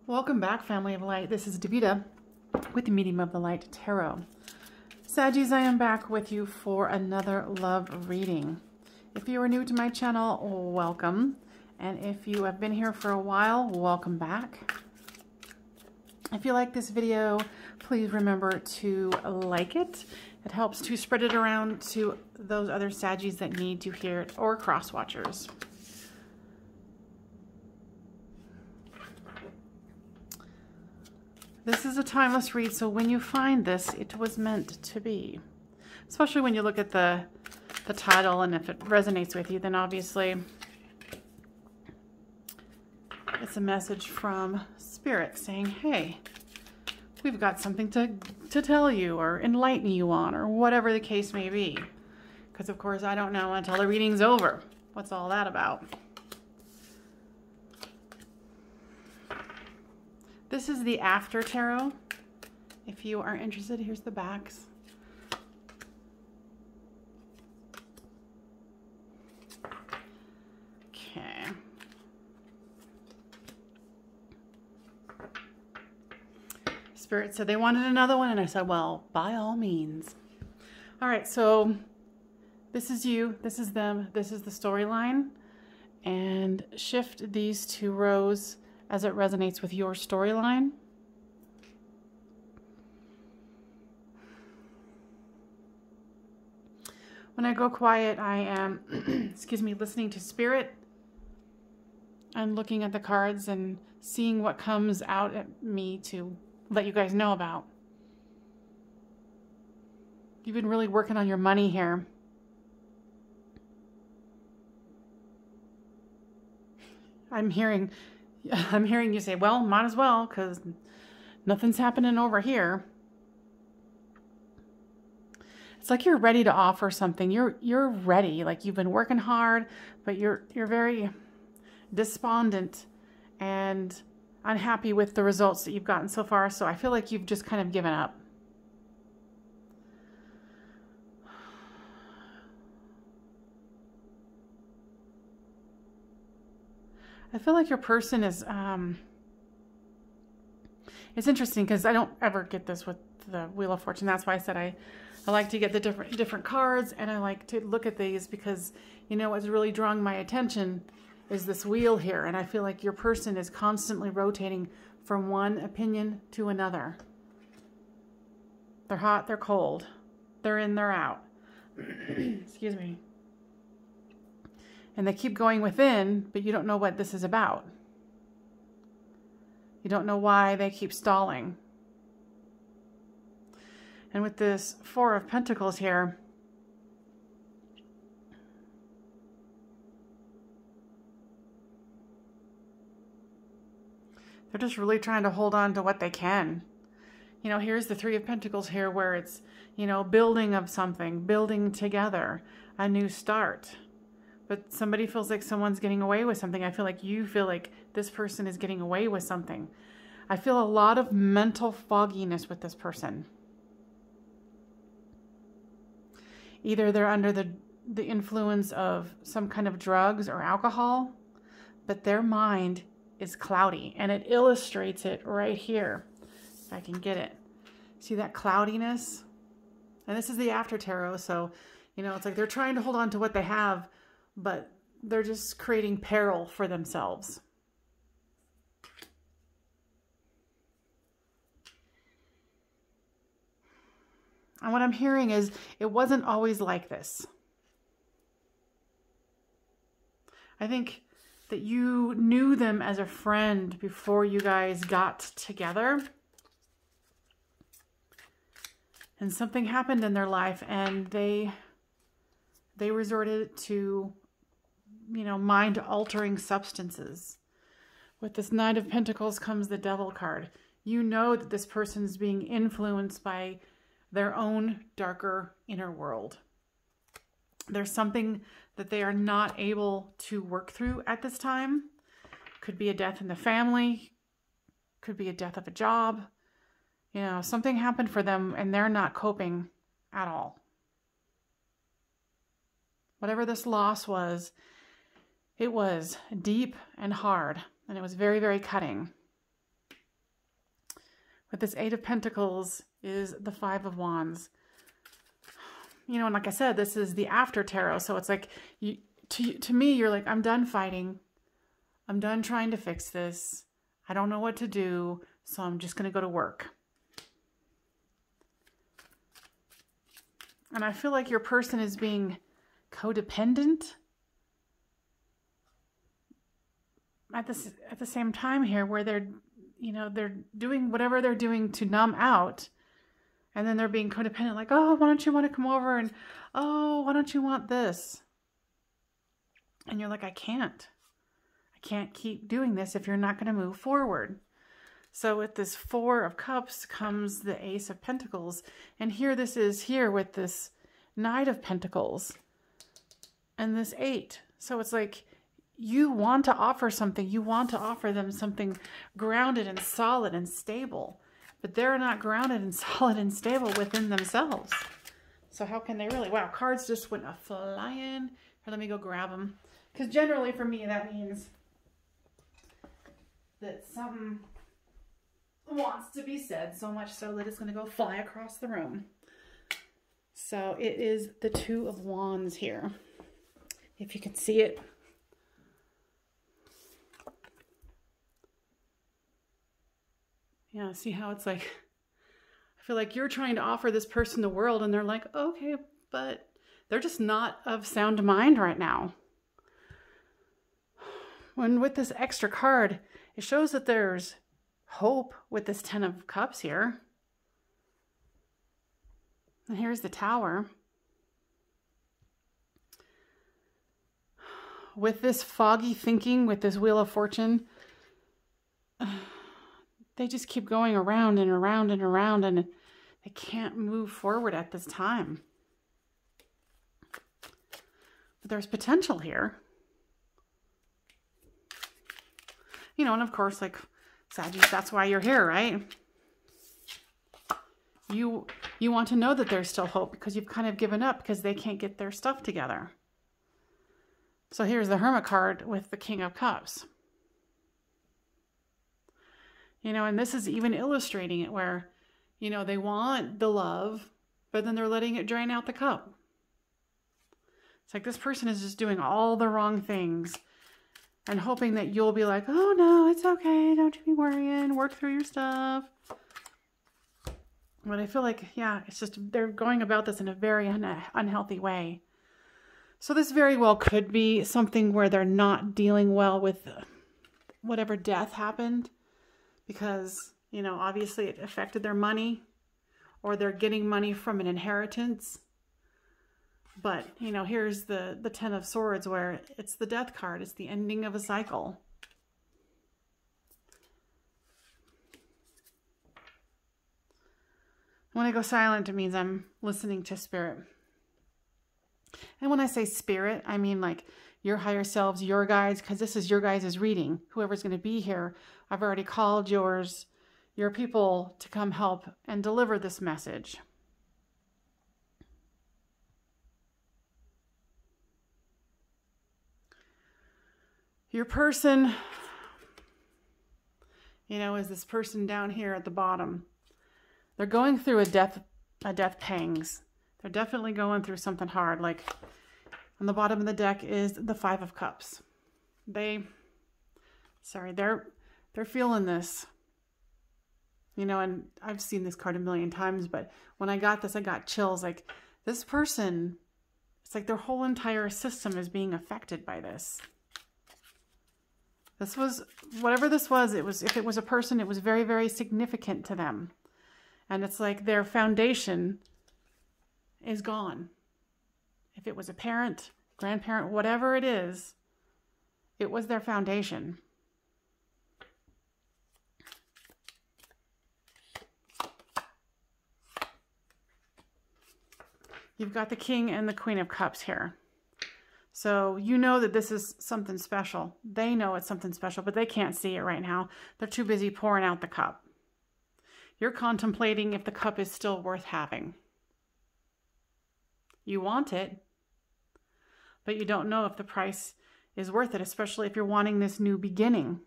Welcome back, family of light. This is Davida with the Medium of the Light Tarot. Saggies, I am back with you for another love reading. If you are new to my channel, welcome. And if you have been here for a while, welcome back. If you like this video, please remember to like it. It helps to spread it around to those other Saggies that need to hear it, or cross watchers. This is a timeless read, so when you find this, it was meant to be. Especially when you look at the title, and if it resonates with you, then obviously it's a message from Spirit saying, hey, we've got something to tell you or enlighten you on, or whatever the case may be. Because of course I don't know until the reading's over. What's all that about? This is the After Tarot. If you are interested, here's the backs. Okay. Spirit said they wanted another one, and I said, well, by all means. All right, so this is you, this is them, this is the storyline, and shift these two rows as it resonates with your storyline. When I go quiet, I am, excuse me, listening to Spirit and looking at the cards and seeing what comes out at me to let you guys know about. You've been really working on your money here. I'm hearing you say, well, might as well, because nothing's happening over here. It's like you're ready to offer something. You're ready. Like you've been working hard, but you're very despondent and unhappy with the results that you've gotten so far. So I feel like you've just kind of given up. I feel like your person is, it's interesting because I don't ever get this with the Wheel of Fortune. That's why I said I like to get the different cards, and I like to look at these because, you know, what's really drawing my attention is this wheel here. And I feel like your person is constantly rotating from one opinion to another. They're hot, they're cold. They're in, they're out. Excuse me. And they keep going within, but you don't know what this is about. You don't know why they keep stalling. And with this Four of Pentacles here, they're just really trying to hold on to what they can. You know, here's the Three of Pentacles here where it's, you know, building of something, building together, a new start. But somebody feels like someone's getting away with something. I feel like you feel like this person is getting away with something. I feel a lot of mental fogginess with this person. Either they're under the influence of some kind of drugs or alcohol, but their mind is cloudy. And it illustrates it right here. If I can get it. See that cloudiness? And this is the After Tarot. So, you know, it's like they're trying to hold on to what they have, but they're just creating peril for themselves. And what I'm hearing is it wasn't always like this. I think that you knew them as a friend before you guys got together. And something happened in their life, and they resorted to, you know, mind-altering substances. With this Knight of Pentacles comes the Devil card. You know that this person's being influenced by their own darker inner world. There's something that they are not able to work through at this time. Could be a death in the family. Could be a death of a job. You know, something happened for them and they're not coping at all. Whatever this loss was, it was deep and hard, and it was very, very cutting. with this Eight of Pentacles is the Five of Wands. You know, and like I said, this is the after tarot. So it's like, to me, you're like, I'm done fighting. I'm done trying to fix this. I don't know what to do. So I'm just going to go to work. And I feel like your person is being codependent at the same time here, where they're, you know, they're doing whatever they're doing to numb out, and then they're being codependent, like, oh, why don't you want to come over, and oh, why don't you want this? And you're like, I can't keep doing this if you're not going to move forward. So with this Four of Cups comes the Ace of Pentacles, and here this is here with this Knight of Pentacles and this Eight. So it's like, you want to offer something. You want to offer them something grounded and solid and stable. But they're not grounded and solid and stable within themselves. So how can they really? Wow, cards just went flying. Here, let me go grab them. Because generally for me, that means that something wants to be said, so much so that it's going to go fly across the room. So it is the Two of Wands here. If you can see it. Yeah, see how it's like, I feel like you're trying to offer this person the world, and they're like, okay, but they're just not of sound mind right now. When with this extra card, it shows that there's hope with this Ten of Cups here. And here's the Tower. With this foggy thinking, with this Wheel of Fortune, they just keep going around and around and around, and they can't move forward at this time. But there's potential here. You know, and of course, like, Sagittarius, that's why you're here, right? You want to know that there's still hope, because you've kind of given up because they can't get their stuff together. So here's the Hermit card with the King of Cups. You know, and this is even illustrating it where, you know, they want the love, but then they're letting it drain out the cup. It's like this person is just doing all the wrong things and hoping that you'll be like, oh no, it's okay. Don't you be worrying. Work through your stuff. But I feel like, yeah, it's just they're going about this in a very unhealthy way. So this very well could be something where they're not dealing well with whatever death happened. Because, you know, obviously it affected their money, or they're getting money from an inheritance. But, you know, here's the Ten of Swords, where it's the Death card. It's the ending of a cycle. When I go silent, it means I'm listening to Spirit. And when I say Spirit, I mean like your higher selves, your guides, because this is your guys' reading. Whoever's going to be here, I've already called your people to come help and deliver this message. Your person, you know, is this person down here at the bottom. They're going through a death pangs. They're definitely going through something hard. Like on the bottom of the deck is the Five of Cups. They're feeling this. You know, and I've seen this card a million times, but when I got this, I got chills. Like this person, it's like their whole entire system is being affected by this. This was, whatever this was, if it was a person, it was very, very significant to them. And it's like their foundation is gone. If it was a parent, grandparent, whatever it is, it was their foundation. You've got the King and the Queen of Cups here. So you know that this is something special. They know it's something special, but they can't see it right now. They're too busy pouring out the cup. You're contemplating if the cup is still worth having. You want it, but you don't know if the price is worth it, especially if you're wanting this new beginning.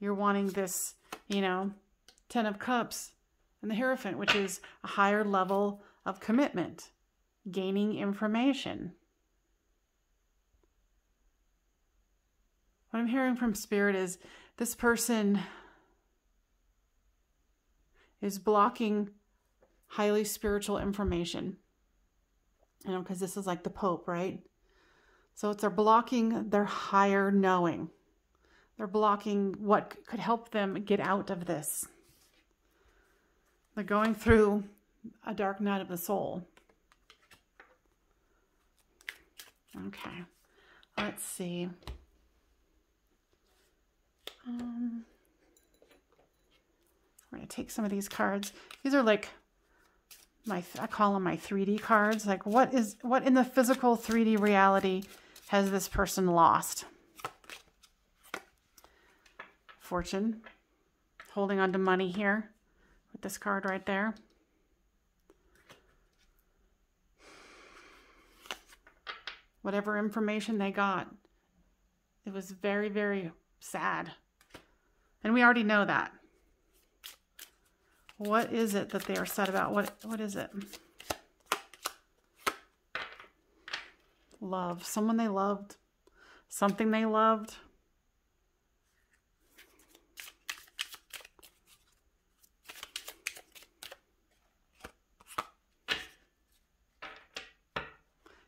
You're wanting this, you know, Ten of Cups And the Hierophant, which is a higher level of commitment, gaining information. What I'm hearing from Spirit is this person is blocking highly spiritual information. You know, because this is like the Pope, right? So they're blocking their higher knowing. They're blocking what could help them get out of this. They're going through a dark night of the soul. Okay, let's see. We're going to take some of these cards. These are like I call them my 3D cards. Like what in the physical 3D reality has this person lost? Fortune. Holding on to money here with this card right there. Whatever information they got, it was very, very sad. And we already know that. What is it that they are sad about? What is it? Love. Someone they loved. Something they loved.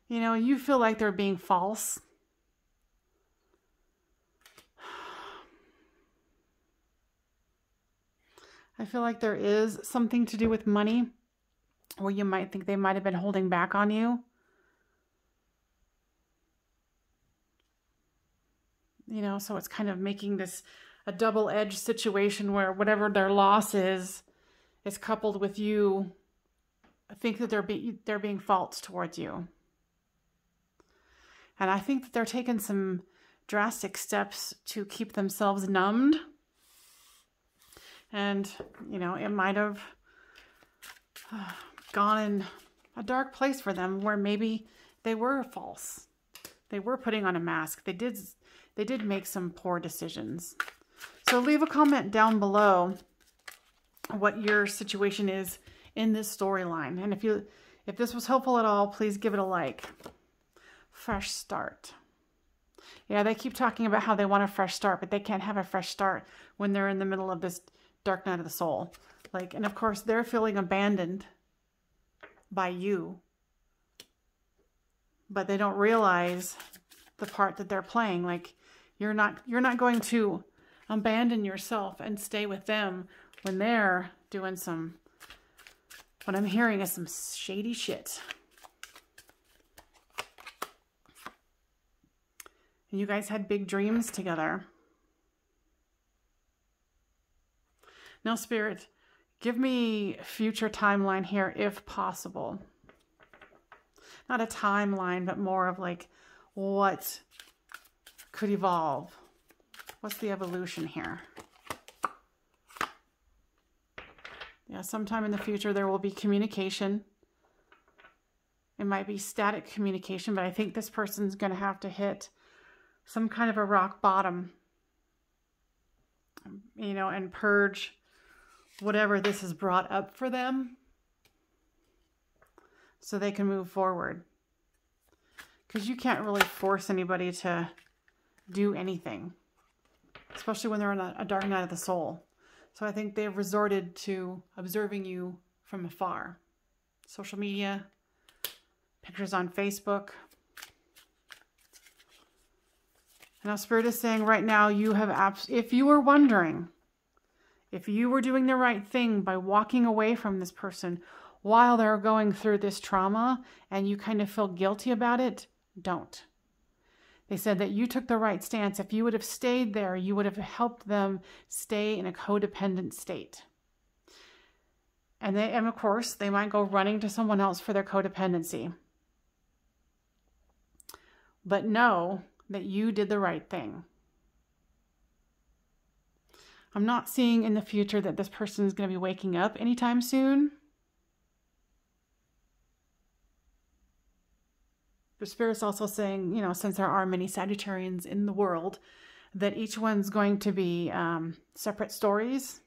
You know, you feel like they're being false. I feel like there is something to do with money where you might think they might have been holding back on you. You know, so it's kind of making this a double-edged situation where whatever their loss is coupled with you. I think that they're being false towards you. And I think that they're taking some drastic steps to keep themselves numbed. And, you know, it might have gone in a dark place for them where maybe they were false. They were putting on a mask. They did make some poor decisions. So leave a comment down below what your situation is in this storyline. And if this was helpful at all, please give it a like. Fresh start. Yeah, they keep talking about how they want a fresh start, but they can't have a fresh start when they're in the middle of this dark night of the soul. Like, and of course they're feeling abandoned by you, but they don't realize the part that they're playing. Like, you're not going to abandon yourself and stay with them when they're doing some, what I'm hearing is some shady shit. And you guys had big dreams together. Now, Spirit, give me a future timeline here if possible. Not a timeline, but more of like what could evolve. What's the evolution here? Yeah, sometime in the future there will be communication. It might be static communication, but I think this person's going to have to hit some kind of a rock bottom, you know, and purge whatever this has brought up for them so they can move forward. Because you can't really force anybody to do anything, especially when they're in a dark night of the soul. So I think they've resorted to observing you from afar. Social media, pictures on Facebook. Now, Spirit is saying right now, you have if you were wondering if you were doing the right thing by walking away from this person while they're going through this trauma and you kind of feel guilty about it, don't. They said that you took the right stance. If you would have stayed there, you would have helped them stay in a codependent state. And of course, they might go running to someone else for their codependency. But know that you did the right thing. I'm not seeing in the future that this person is going to be waking up anytime soon. The Spirit's also saying, you know, since there are many Sagittarians in the world, that each one's going to be separate stories.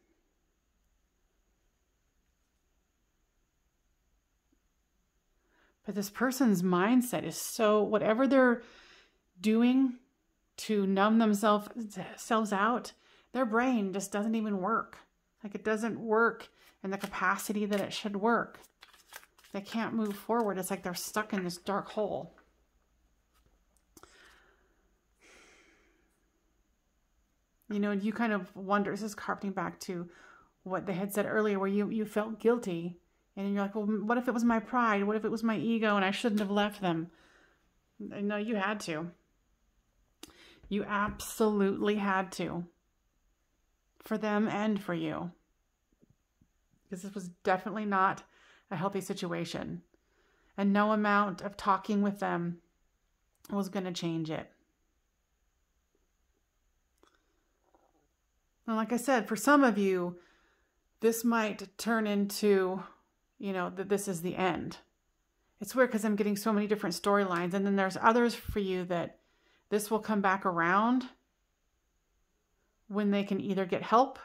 But this person's mindset is so, whatever they're doing to numb themselves out, their brain just doesn't even work. Like, it doesn't work in the capacity that it should work. They can't move forward. It's like they're stuck in this dark hole. You know, you kind of wonder, this is harkening back to what they had said earlier, where you felt guilty. And you're like, well, what if it was my pride? What if it was my ego and I shouldn't have left them? No, you had to. You absolutely had to. For them and for you. Because this was definitely not a healthy situation. And no amount of talking with them was going to change it. And like I said, for some of you, this might turn into, you know, that this is the end. It's weird because I'm getting so many different storylines. And then there's others for you that this will come back around when they can either get help,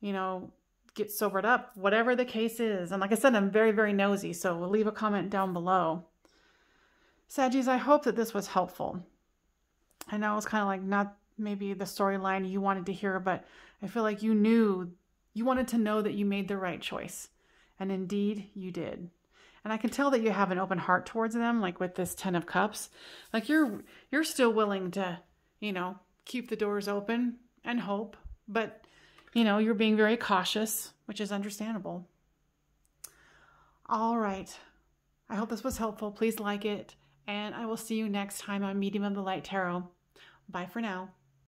you know, get sobered up, whatever the case is. And like I said, I'm very, very nosy. So we'll leave a comment down below. Saggies, I hope that this was helpful. I know it's kind of like not maybe the storyline you wanted to hear, but I feel like you wanted to know that you made the right choice. And indeed you did. And I can tell that you have an open heart towards them, like with this 10 of Cups. Like you're still willing to, you know, keep the doors open and hope. But, you know, you're being very cautious, which is understandable. All right. I hope this was helpful. Please like it. And I will see you next time on Medium of the Light Tarot. Bye for now.